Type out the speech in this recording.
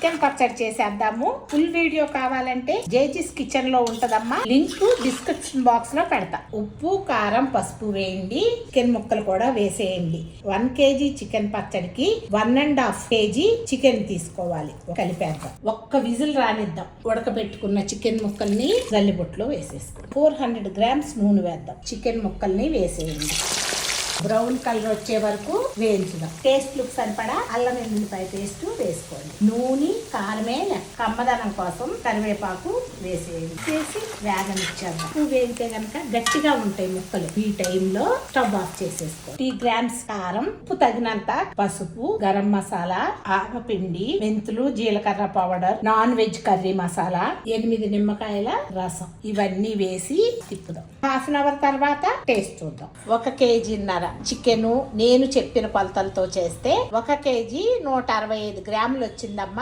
Chicken పచ్చడి చేసేద్దాము. Full video కావాలంటే జేజీస్ కిచెన్ లో ఉంటదమ్మా, లింక్ డిస్క్రిప్షన్ బాక్స్ లో పెడతా. ఉప్పు, కారం, పసుపు వేయండి. చికెన్ ముక్కలు కూడా వేసేయండి. 1 kg చికెన్ పచ్చడికి 1.5 kg చికెన్ తీసుకోవాలి. కలిపేద్దాం. ఒక్క విజిల్ రానిద్దాం. ఉడకబెట్టుకున్న చికెన్ ముక్కల్ని జల్లిబొట్లో వేసేసుకో. 400 grams నూనె వేద్దాం. చికెన్ ముక్కల్ని వేసేయండి. బ్రౌన్ కలర్ వచ్చే వరకు వేయించుదాం. టేస్ట్ లుక్ సరిపడా అల్లం వెల్లుల్లిపాయ పేస్ట్ వేసుకోండి. నూనె, కారమే కమ్మదనం కోసం కరివేపాకు వేసేయండి. వేసి వేగనిచ్చేద్దాం. నువ్వు వేయితే కనుక గట్టిగా ఉంటాయి ముక్కలు. ఈ టైంలో స్టవ్ ఆఫ్ చేసేసుకో. 3 grams కారం, ఉప్పు తగినంత పసుపు, గరం మసాలా, ఆవపిండి, మెంతులు, జీలకర్ర powder, non veg curry masala, 8 నిమ్మకాయల రసం ఇవన్నీ వేసి తిప్పుదాం. హాఫ్ అన్ అవర్ తర్వాత టేస్ట్ చూద్దాం. 1 kg చికెన్ నేను చెప్పిన కొలతలతో చేస్తే 1 kg 165 గ్రాములు వచ్చిందమ్మా.